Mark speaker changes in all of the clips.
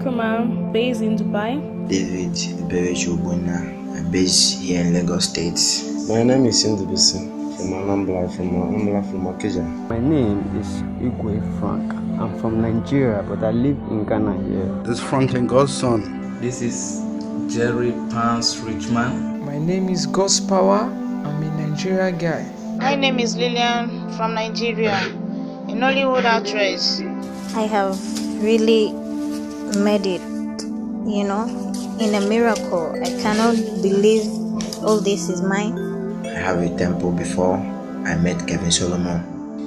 Speaker 1: Chukwuma, based in Dubai.
Speaker 2: David Iberechi Ogbonna, based here in Lagos State.
Speaker 3: My name is Sindibisi from Anambra, from Okija.
Speaker 4: My name is Igwe Frank. I'm from Nigeria, but I live in Ghana here.
Speaker 5: This is Franklin Godson.
Speaker 6: This is Jerry Pans Richman.
Speaker 7: My name is God's Power. I'm a Nigeria guy.
Speaker 8: My name is Lillian from Nigeria, a Nollywood actress.
Speaker 9: I have really made it, in a miracle. I cannot believe all this is mine.
Speaker 2: I have a temple before I met Kevin Solomon.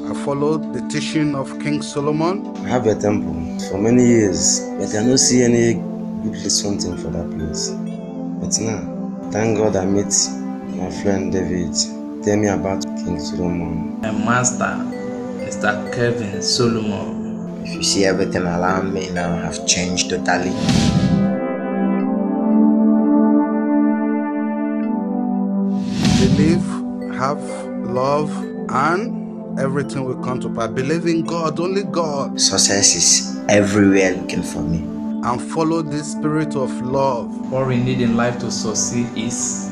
Speaker 5: I followed the teaching of King Solomon.
Speaker 3: I have a temple for many years, but I don't see any good something for that place. But now, thank God I met my friend David. Tell me about King Solomon.
Speaker 6: My master, Mr. Kevin Solomon.
Speaker 2: If you see everything around me now have changed totally.
Speaker 5: Believe, have love, and everything will come to pass. Believe in God, only God.
Speaker 2: Success is everywhere looking for me.
Speaker 5: And follow this spirit of love.
Speaker 6: What we need in life to succeed is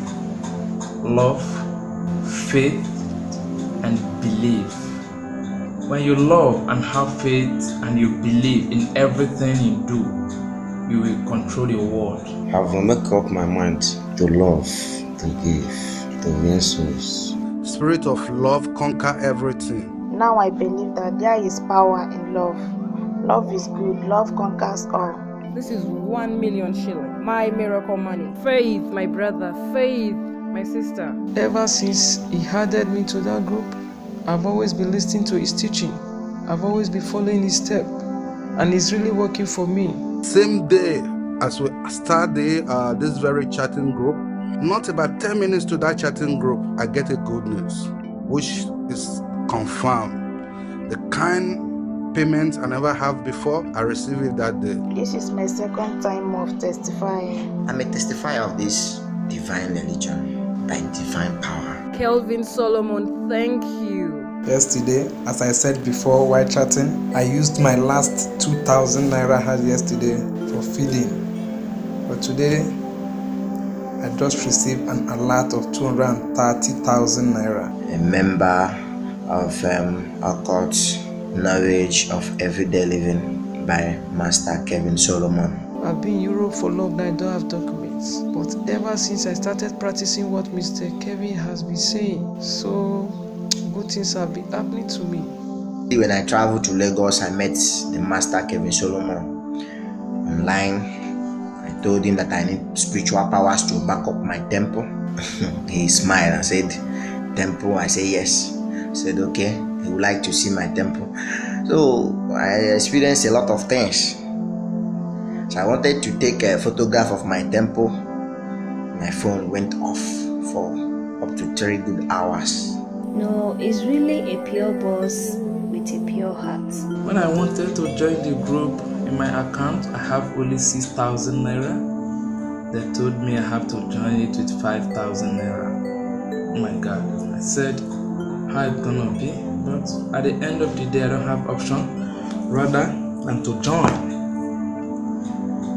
Speaker 6: love, faith, and belief. When you love and have faith and you believe in everything you do, you will control your world.
Speaker 3: I will make up my mind to love, to give, to win souls.
Speaker 5: Spirit of love conquer everything.
Speaker 8: Now I believe that there is power in love. Love is good. Love conquers all.
Speaker 1: This is 1 million shilling. My miracle money. Faith, my brother. Faith, my sister.
Speaker 7: Ever since he added me to that group, I've always been listening to his teaching. I've always been following his step. And it's really working for me.
Speaker 5: Same day as we start this very chatting group, not about 10 minutes to that chatting group, I get a good news, which is confirmed. The kind payment I never have before, I received it that day.
Speaker 8: This is my second time of testifying.
Speaker 2: I'm a testifier of this divine religion by divine power.
Speaker 1: Kelvin Solomon, thank you.
Speaker 7: Yesterday, as I said before while chatting, I used my last 2,000 naira I had yesterday for feeding. But today, I just received an alert of 230,000 naira.
Speaker 2: A member of occult knowledge of everyday living by Master Kevin Solomon.
Speaker 7: I've been in Europe for long now, I don't have documents. But ever since I started practicing what Mr. Kevin has been saying, so good things have been happening to me.
Speaker 2: When I traveled to Lagos, I met the Master Kevin Solomon online. I told him that I need spiritual powers to back up my temple. He smiled and said, temple? I said yes. I said okay, he would like to see my temple. So I experienced a lot of things. So I wanted to take a photograph of my temple. My phone went off for up to 3 good hours.
Speaker 9: No, it's really a pure boss with a pure heart.
Speaker 6: When I wanted to join the group, in my account, I have only 6,000 naira. They told me I have to join it with 5,000 naira. Oh my God. I said, how it's gonna be? But at the end of the day, I don't have option rather than to join.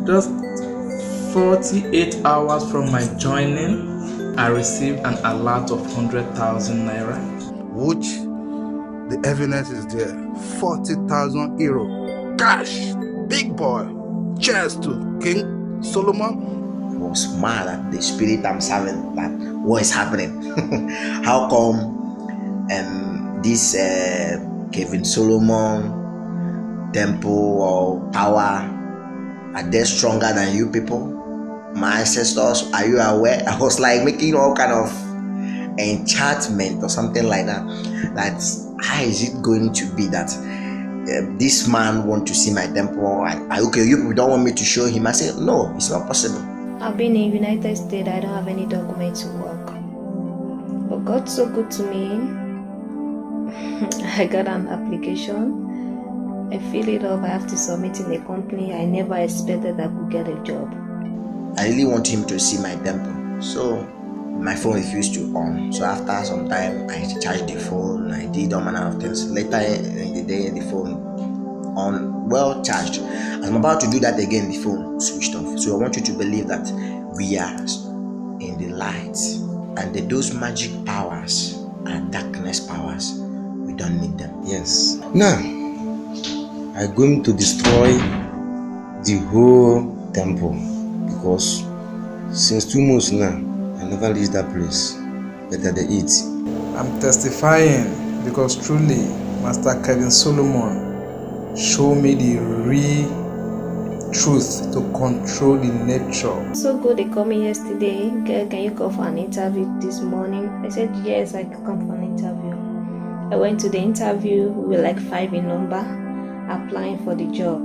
Speaker 6: Just 48 hours from my joining, I received an alert of 100,000 naira.
Speaker 5: Which the evidence is there. 40,000 euro. Cash. Big boy. Cheers to King Solomon.
Speaker 2: I was mad at the spirit I'm serving, that what is happening? How come this Kevin Solomon temple or power are they stronger than you people? My ancestors, are you aware? I was like making all kind of enchantment or something like that. That's how is it going to be that this man want to see my temple? Okay, you people don't want me to show him. I said no, it's not possible.
Speaker 9: I've been in United States, I don't have any document to work. But God's so good to me. I got an application. I fill it up, I have to submit in a company. I never expected I could get a job.
Speaker 2: I really want him to see my temple. So my phone refused to on. So after some time, I charged the phone. I did all manner of things. Later in the day, the phone on well charged. As I'm about to do that again, the phone switched off. So I want you to believe that we are in the light, and that those magic powers are darkness powers. We don't need them.
Speaker 3: Yes. Now, I'm going to destroy the whole temple, because since 2 months now, I never leave that place. Better they eat.
Speaker 7: I'm testifying because truly, Master Kevin Solomon showed me the real truth to control the nature.
Speaker 9: So good, they called me yesterday. Girl, can you come for an interview this morning? I said yes, I can come for an interview. I went to the interview. We were like 5 in number, applying for the job.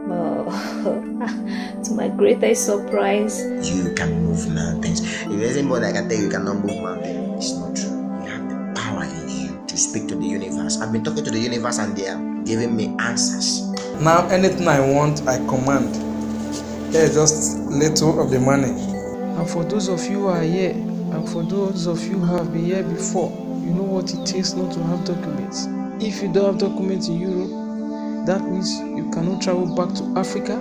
Speaker 9: But to my greatest surprise,
Speaker 2: you can move mountains. If there's anybody that can tell you cannot move mountains, it's not true. You have the power in you to speak to the universe. I've been talking to the universe and they are giving me answers.
Speaker 7: Now anything I want, I command. Here's just little of the money.
Speaker 10: And for those of you who are here, and for those of you who have been here before, you know what it takes not to have documents. If you don't have documents in Europe, that means you cannot travel back to Africa,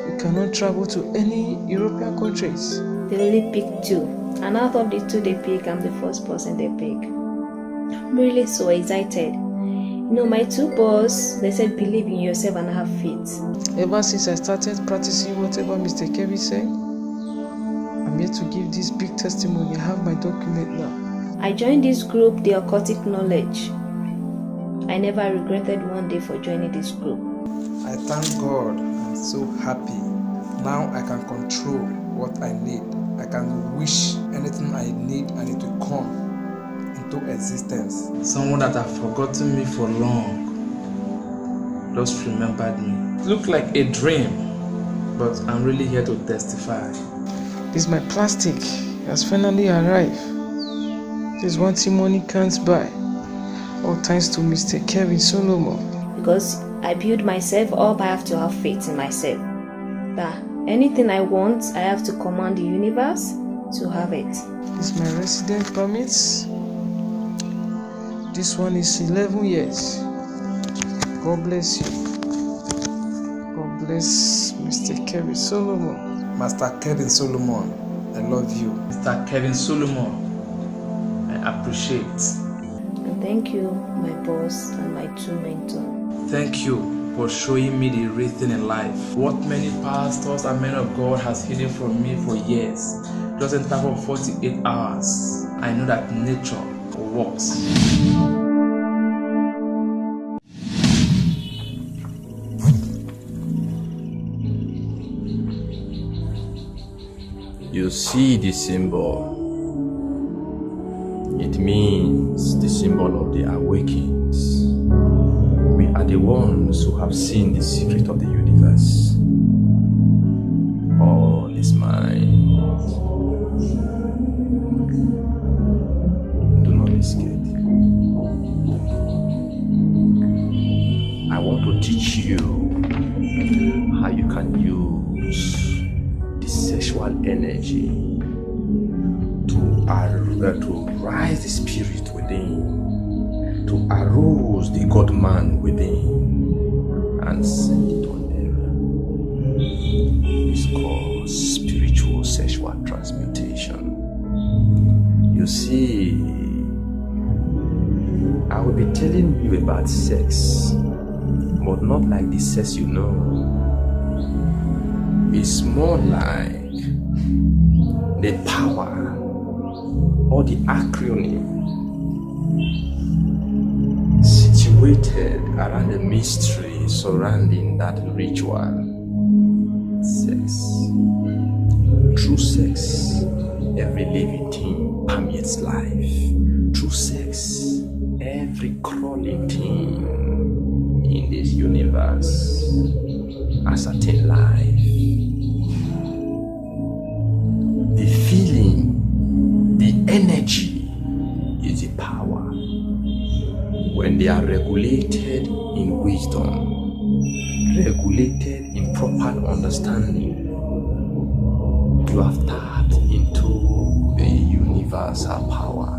Speaker 10: you cannot travel to any European countries.
Speaker 9: they only pick 2. And out of the 2 they pick, I'm the first person they pick. I'm really so excited. You know, my 2 boss, they said believe in yourself and have faith.
Speaker 10: Ever since I started practicing whatever Mr. Kevin said, I'm here to give this big testimony. I have my document now.
Speaker 9: I joined this group, the Occultic Knowledge. I never regretted one day for joining this group.
Speaker 7: I thank God. I'm so happy. Now I can control what I need. I can wish anything I need and it will come into existence.
Speaker 6: Someone that have forgotten me for long just remembered me. It looked like a dream, but I'm really here to testify.
Speaker 10: This my plastic has finally arrived. There's one thing money can't buy. All thanks to Mr. Kevin Solomon.
Speaker 9: Because I build myself up, I have to have faith in myself. That anything I want, I have to command the universe to have it.
Speaker 10: This is my resident permits. This one is 11 years. God bless you. God bless Mr. Kevin Solomon.
Speaker 7: Master Kevin Solomon, I love you.
Speaker 6: Mr. Kevin Solomon, I appreciate.
Speaker 9: And thank you, my boss and my 2 mentors.
Speaker 6: Thank you for showing me the real thing in life. What many pastors and men of God has hidden from me for years. Just in time of 48 hours, I know that nature works.
Speaker 11: You see the symbol. It means the symbol of the awakens. We are the ones who have seen the secret of the universe. All is mine. Do not be scared. I want to teach you how you can use the sexual energy to rise the spirit within, to arouse the God-man within, and send it on earth. It's called spiritual sexual transmutation. You see, I will be telling you about sex, but not like the sex you know. It's more like the power or the acronym situated around the mystery surrounding that ritual. Sex. Through sex, every living thing permeates life. Through sex, every crawling thing in this universe has attained life. The feeling, the energy is the power. When they are regulated in wisdom, regulated in proper understanding, you have tapped into a universal power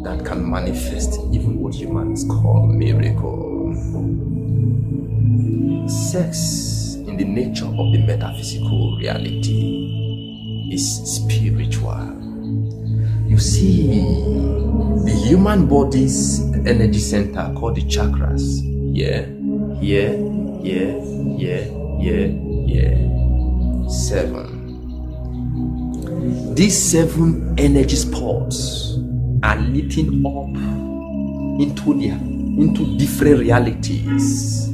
Speaker 11: that can manifest even what humans call miracle. sex in the nature of the metaphysical reality is spiritual. You see, the human body's energy center called the chakras, here, 7. These 7 energy spots are leading up into different realities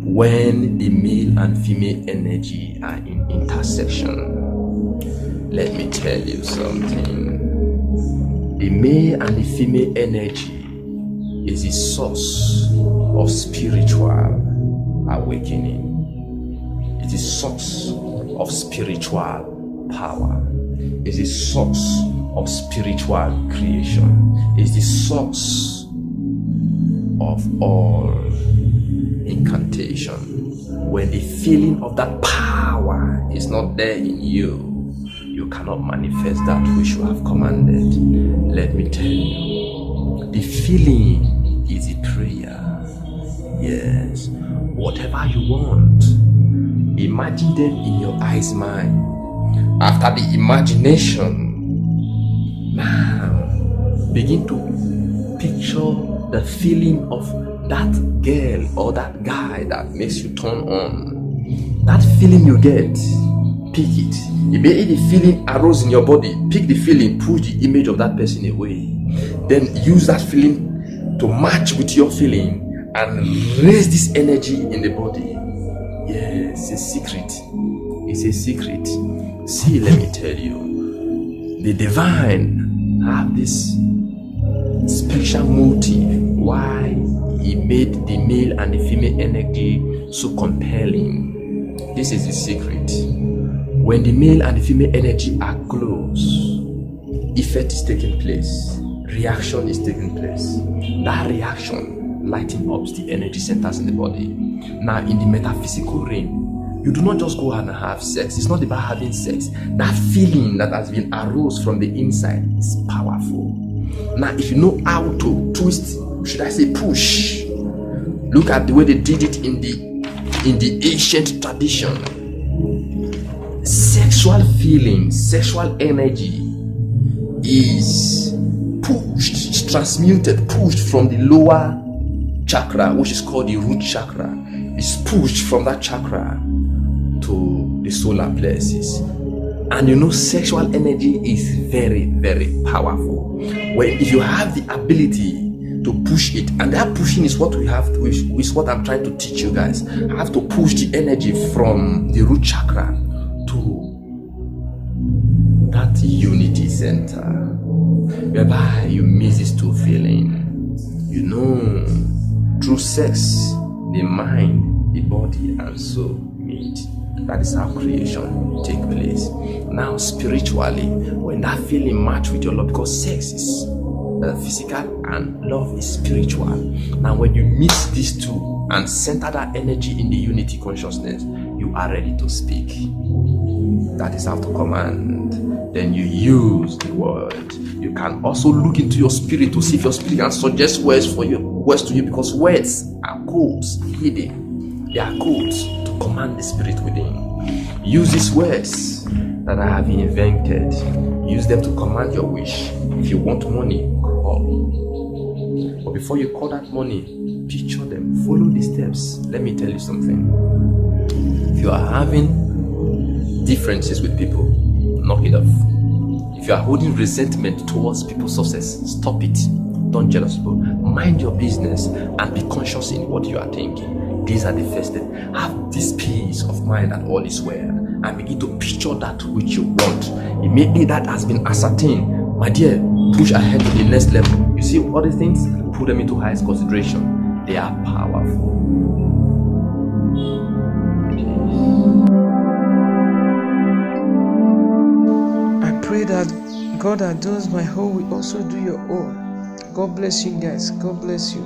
Speaker 11: when the male and female energy are in intersection. Let me tell you something. The male and the female energy is the source of spiritual awakening. It is source of spiritual power. It is the source of spiritual creation. It is the source of all incantation. When the feeling of that power is not there in you, you cannot manifest that which you have commanded. Let me tell you, the feeling is a prayer. Yes, whatever you want, imagine them in your eyes mind. After the imagination, now begin to picture the feeling of that girl or that guy that makes you turn on. That feeling you get, pick it. Immediately the feeling arose in your body, pick the feeling, push the image of that person away. Then use that feeling to match with your feeling and raise this energy in the body. Yes, it's a secret. It's a secret. See, let me tell you, the divine have this special motive why he made the male and the female energy so compelling. This is the secret. When the male and the female energy are close, effect is taking place, reaction is taking place. That reaction lighting up the energy centers in the body. Now, in the metaphysical realm, you do not just go and have sex. It's not about having sex. That feeling that has been aroused from the inside is powerful. Now, if you know how to twist, should I say push? Look at the way they did it in the ancient tradition. Sexual feeling, sexual energy is pushed, is transmuted, pushed from the lower chakra, which is called the root chakra. It's pushed from that chakra to the solar plexus. And you know, sexual energy is very, very powerful. If you have the ability to push it, and that pushing is what we have to, is what I'm trying to teach you guys. I have to push the energy from the root chakra to that unity center, whereby you miss these two feelings. You know, through sex, the mind, the body, and soul meet. That is how creation takes place. Now, spiritually, when that feeling match with your love, because sex is physical and love is spiritual. Now, when you mix these two and center that energy in the unity consciousness, you are ready to speak. That is how to command. Then you use the word. You can also look into your spirit to see if your spirit can suggest words to you, because words are codes hidden. They are codes to command the spirit within. Use these words that I have invented. Use them to command your wish. If you want money, call. But before you call that money, picture them. Follow the steps. Let me tell you something. If you are having differences with people, knock it off. If you are holding resentment towards people's success, stop it. Don't jealous people. Mind your business and be conscious in what you are thinking. These are the first steps. Have this peace of mind that all is well, and begin to picture that which you want. Immediately that has been ascertained, my dear, push ahead to the next level. You see all these things, put them into highest consideration. They are powerful.
Speaker 10: I pray that God that does my whole will also do your own. God bless you guys. God bless you.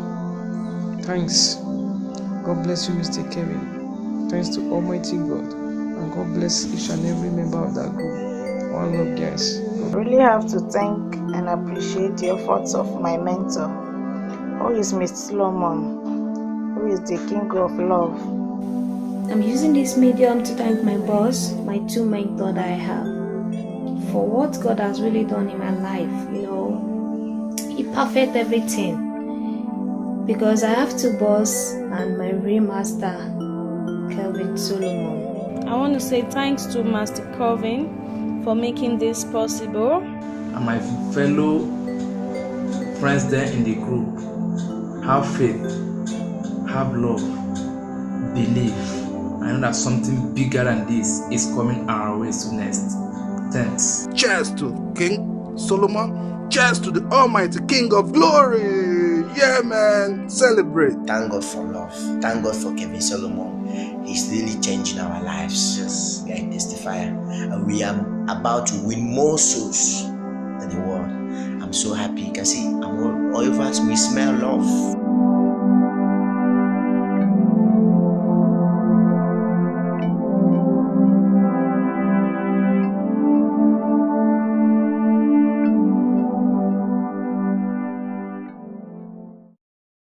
Speaker 10: Thanks. God bless you, Mr. Kevin. Thanks to Almighty God. And God bless each and every member of that group. One love, guys.
Speaker 8: I really have to thank and appreciate the efforts of my mentor, who is Mr. Solomon, who is the king of love.
Speaker 9: I'm using this medium to thank my boss, my 2 mentors that I have, for what God has really done in my life. You know, He perfected everything, because I have 2 boss and my real master, Kelvin Solomon.
Speaker 1: I want to say thanks to Master Kelvin for making this possible.
Speaker 6: And my fellow friends there in the group, have faith, have love, believe. I know that something bigger than this is coming our way next. Thanks.
Speaker 5: Cheers to King Solomon. Cheers to the Almighty King of Glory. Yeah, man. Celebrate.
Speaker 2: Thank God for love. Thank God for Kevin Solomon. He's really changing our lives.
Speaker 5: Yes.
Speaker 2: We are a testifier. And we are about to win more souls than the world. I'm so happy. You can see, all of us, we smell love.